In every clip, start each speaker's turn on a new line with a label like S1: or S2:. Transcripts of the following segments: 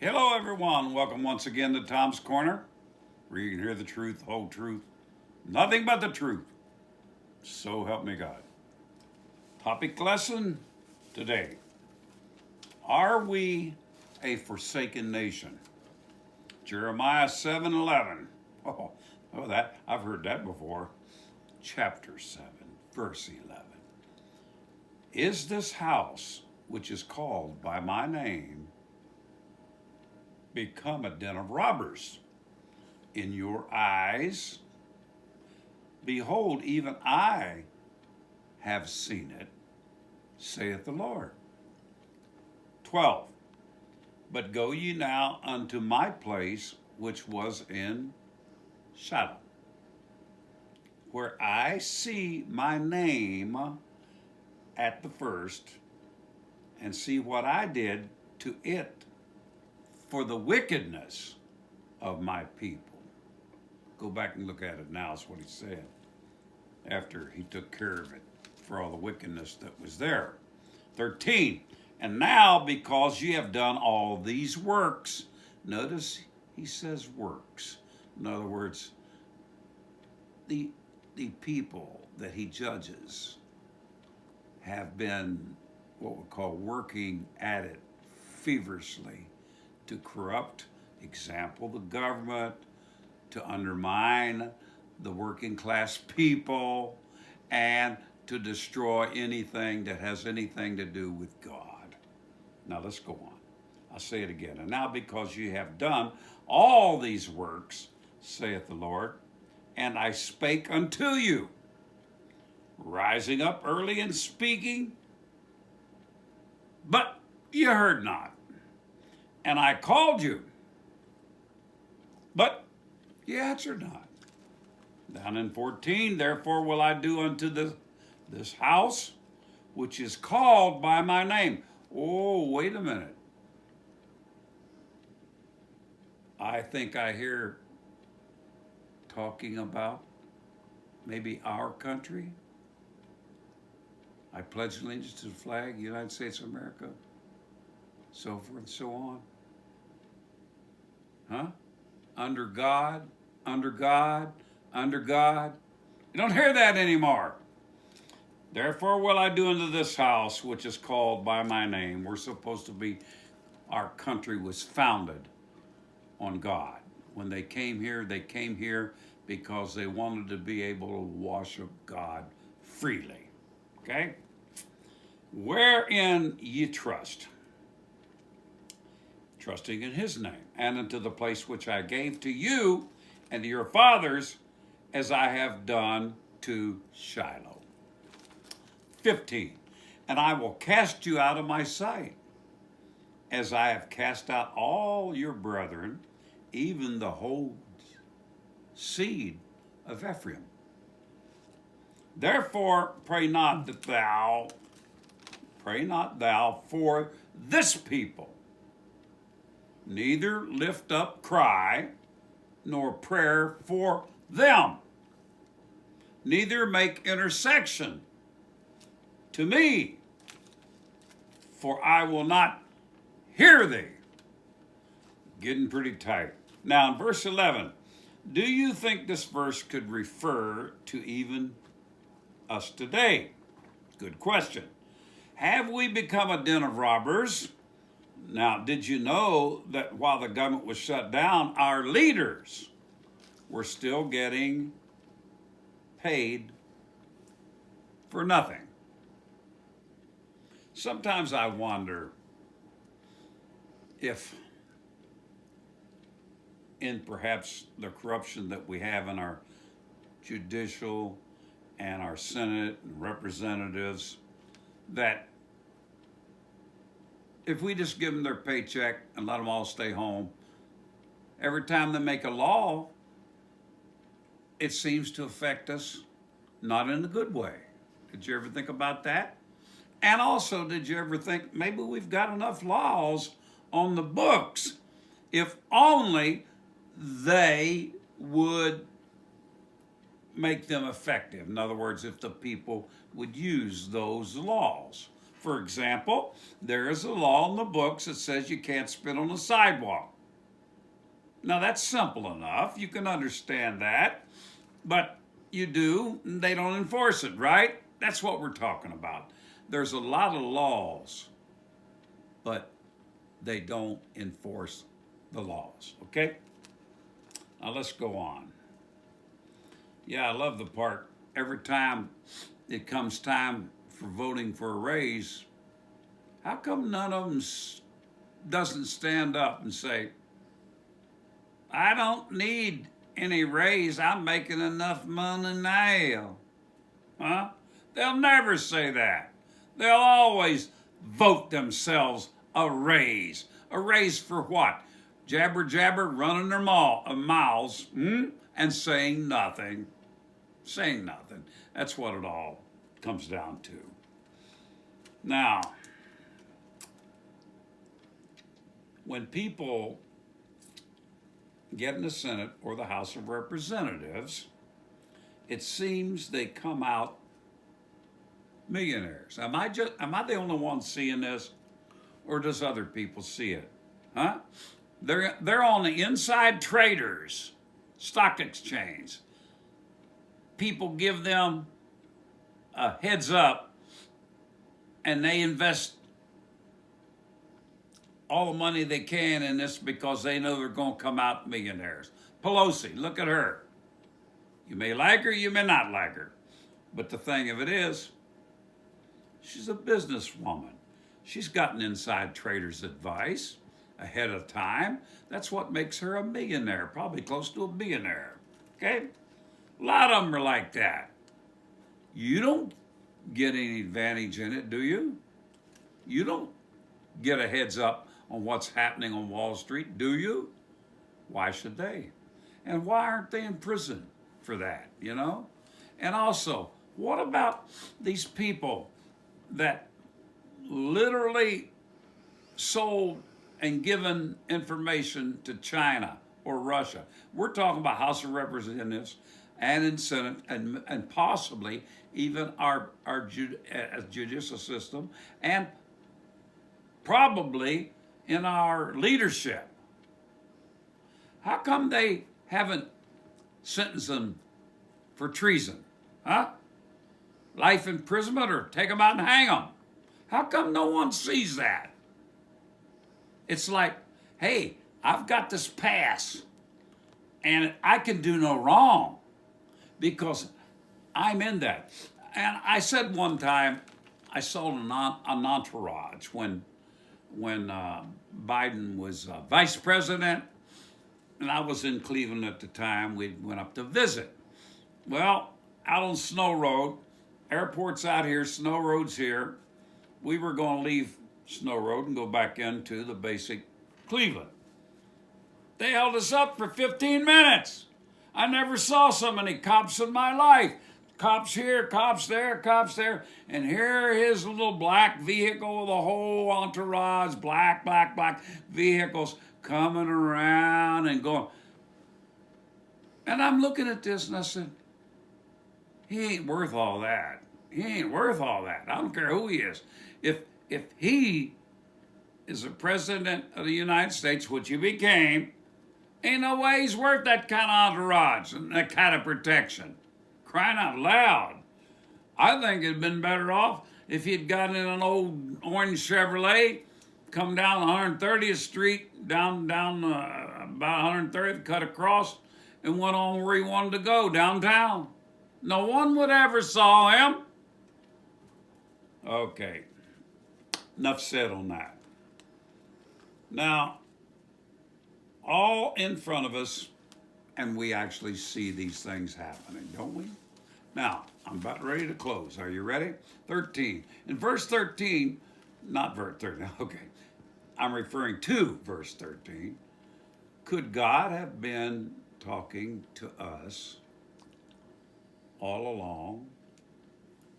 S1: Hello, everyone. Welcome once again to Tom's Corner, where you can hear the truth, the whole truth, nothing but the truth. So help me God. Topic lesson today: Are we a forsaken nation? Jeremiah 7:11. That I've heard that before. Chapter 7, verse 11. Is this house, which is called by my name, become a den of robbers in your eyes? Behold, even I have seen it, saith the Lord. 12. But go ye now unto my place, which was in Shiloh, where I see my name at the first, and see what I did to it for the wickedness of my people. Go back and look at it now, is what he said, after he took care of it for all the wickedness that was there. 13. And now, because ye have done all these works, notice he says works. In other words, the people that he judges have been what we call working at it feverishly to corrupt, example, the government, to undermine the working class people, and to destroy anything that has anything to do with God. Now let's go on. I'll say it again. And now because you have done all these works, saith the Lord, and I spake unto you, rising up early and speaking, but you heard not. And I called you, but you answered not. Down in 14, therefore will I do unto this house, which is called by my name. Oh, wait a minute. I think I hear talking about maybe our country. I pledge allegiance to the flag, United States of America, so forth and so on. Huh? Under God, under God, under God. You don't hear that anymore. Therefore will I do unto this house, which is called by my name. We're supposed to be, our country was founded on God. When they came here because they wanted to be able to worship God freely. Okay? Wherein ye trust, trusting in his name, and unto the place which I gave to you and to your fathers, as I have done to Shiloh. 15. And I will cast you out of my sight, as I have cast out all your brethren, even the whole seed of Ephraim. Therefore pray not thou for this people, neither lift up cry nor prayer for them, neither make intercession to me, for I will not hear thee. Getting pretty tight. Now in verse 11, do you think this verse could refer to even us today? Good question. Have we become a den of robbers? Now, did you know that while the government was shut down, our leaders were still getting paid for nothing? Sometimes I wonder if, in perhaps the corruption that we have in our judicial and our Senate and representatives, that if we just give them their paycheck and let them all stay home, every time they make a law, it seems to affect us not in a good way. Did you ever think about that? And also, did you ever think maybe we've got enough laws on the books if only they would make them effective? In other words, if the people would use those laws. For example, there is a law in the books that says you can't spit on the sidewalk. Now that's simple enough. You can understand that. But you do, and they don't enforce it, right? That's what we're talking about. There's a lot of laws, but they don't enforce the laws, okay? Now let's go on. Yeah, I love the part. Every time it comes time for voting for a raise, how come none of them doesn't stand up and say, I don't need any raise, I'm making enough money now? Huh? They'll never say that. They'll always vote themselves a raise. A raise for what? Jabber jabber, running their mouths, and saying nothing. Saying nothing. That's what it all comes down to. Now, when people get in the Senate or the House of Representatives, it seems they come out millionaires. Am I the only one seeing this, or does other people see it? Huh? They're on the Inside Traders stock exchange. People give them a heads up, and they invest all the money they can in this because they know they're going to come out millionaires. Pelosi, look at her. You may like her, you may not like her. But the thing of it is, she's a businesswoman. She's gotten Inside Traders advice ahead of time. That's what makes her a millionaire, probably close to a billionaire. Okay? A lot of them are like that. You don't get any advantage in it, do you? You don't get a heads up on what's happening on Wall Street, do you? Why should they? And why aren't they in prison for that, you know? And also, what about these people that literally sold and given information to China or Russia? We're talking about House of Representatives and in Senate and possibly even our judicial system and probably in our leadership. How come they haven't sentenced them for treason? Huh? Life imprisonment or take them out and hang them? How come no one sees that? It's like, hey, I've got this pass and I can do no wrong because I'm in that. And I said one time, I sold an entourage when Biden was vice president, and I was in Cleveland at the time. We went up to visit. Well, out on Snow Road, airport's out here, Snow Road's here. We were going to leave Snow Road and go back into the basic Cleveland. They held us up for 15 minutes. I never saw so many cops in my life. Cops here, cops there, cops there. And here his little black vehicle with a whole entourage, black vehicles coming around and going. And I'm looking at this and I said, he ain't worth all that. He ain't worth all that. I don't care who he is. If he is the president of the United States, which he became, ain't no way he's worth that kind of entourage and that kind of protection. Crying out loud. I think it'd been better off if he'd gotten in an old orange Chevrolet, come down 130th Street, down about 130th, cut across, and went on where he wanted to go, downtown. No one would ever saw him. Okay. Enough said on that. Now, all in front of us, and we actually see these things happening, don't we? Now, I'm about ready to close. Are you ready? 13. In verse 13, not verse 13, okay. I'm referring to verse 13. Could God have been talking to us all along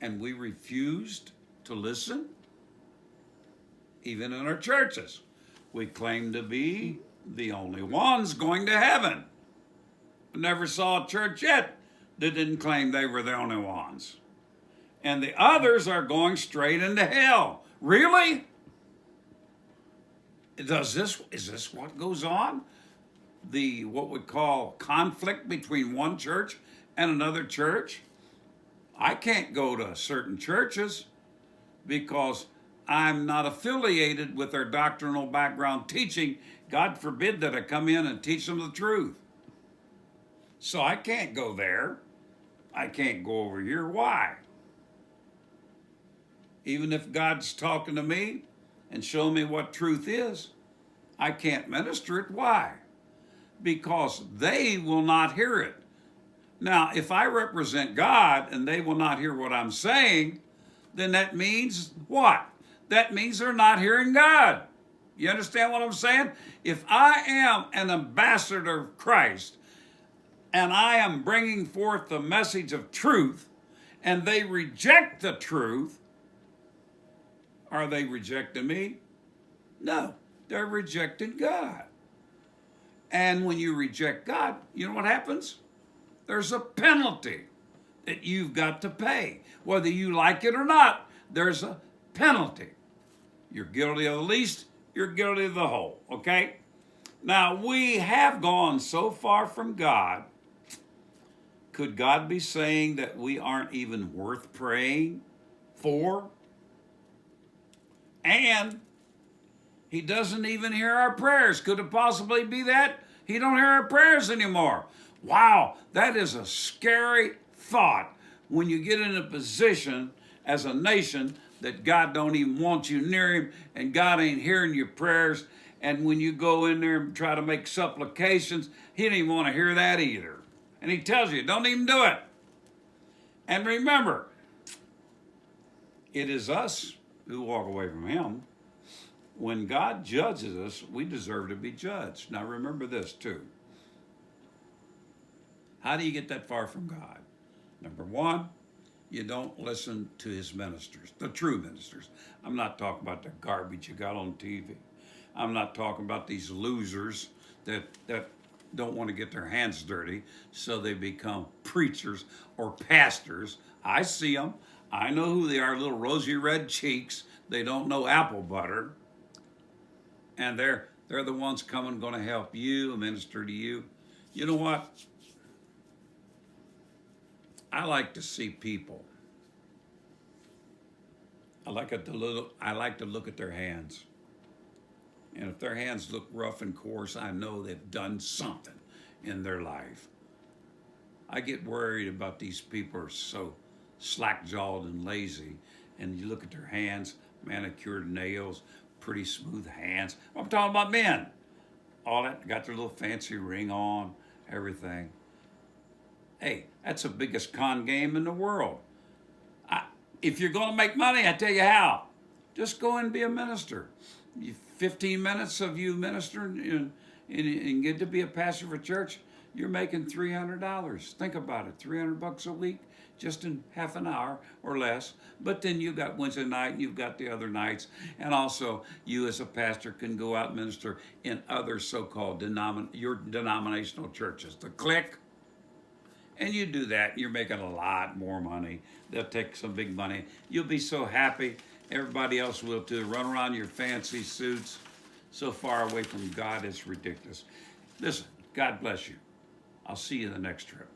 S1: and we refused to listen? Even in our churches, we claim to be the only ones going to heaven. I never saw a church yet that didn't claim they were the only ones. And the others are going straight into hell, Really? Is this what goes on? The what we call conflict between one church and another church? I can't go to certain churches because I'm not affiliated with their doctrinal background teaching. God forbid that I come in and teach them the truth. So I can't go there. I can't go over here. Why? Even if God's talking to me and showing me what truth is, I can't minister it. Why? Because they will not hear it. Now, if I represent God and they will not hear what I'm saying, then that means what? That means they're not hearing God. You understand what I'm saying? If I am an ambassador of Christ and I am bringing forth the message of truth and they reject the truth, are they rejecting me? No, they're rejecting God. And when you reject God, you know what happens? There's a penalty that you've got to pay. Whether you like it or not, there's a penalty. You're guilty of the least, you're guilty of the whole, okay? Now, we have gone so far from God. Could God be saying that we aren't even worth praying for? And he doesn't even hear our prayers. Could it possibly be that? He don't hear our prayers anymore. Wow, that is a scary thought when you get in a position as a nation that God don't even want you near him and God ain't hearing your prayers. And when you go in there and try to make supplications, he don't even want to hear that either. And he tells you, don't even do it. And remember, it is us who walk away from him. When God judges us, we deserve to be judged. Now remember this too. How do you get that far from God? Number one, you don't listen to his ministers, the true ministers. I'm not talking about the garbage you got on TV. I'm not talking about these losers that don't want to get their hands dirty, so they become preachers or pastors. I see them. I know who they are, little rosy red cheeks. They don't know apple butter. And they're the ones coming, going to help you, minister to you. You know what? I like to see people. I like to look at their hands. And if their hands look rough and coarse, I know they've done something in their life. I get worried about these people who are so slack-jawed and lazy. And you look at their hands, manicured nails, pretty smooth hands. I'm talking about men. All that, got their little fancy ring on, everything. Hey, that's the biggest con game in the world. If you're going to make money, I tell you how. Just go and be a minister. 15 minutes of you ministering and get to be a pastor for church, you're making $300. Think about it, $300 a week, just in half an hour or less. But then you've got Wednesday night, and you've got the other nights, and also you as a pastor can go out and minister in other so-called your denominational churches. The clique. And you do that, you're making a lot more money. They'll take some big money. You'll be so happy. Everybody else will too. Run around in your fancy suits. So far away from God, it's ridiculous. Listen, God bless you. I'll see you in the next trip.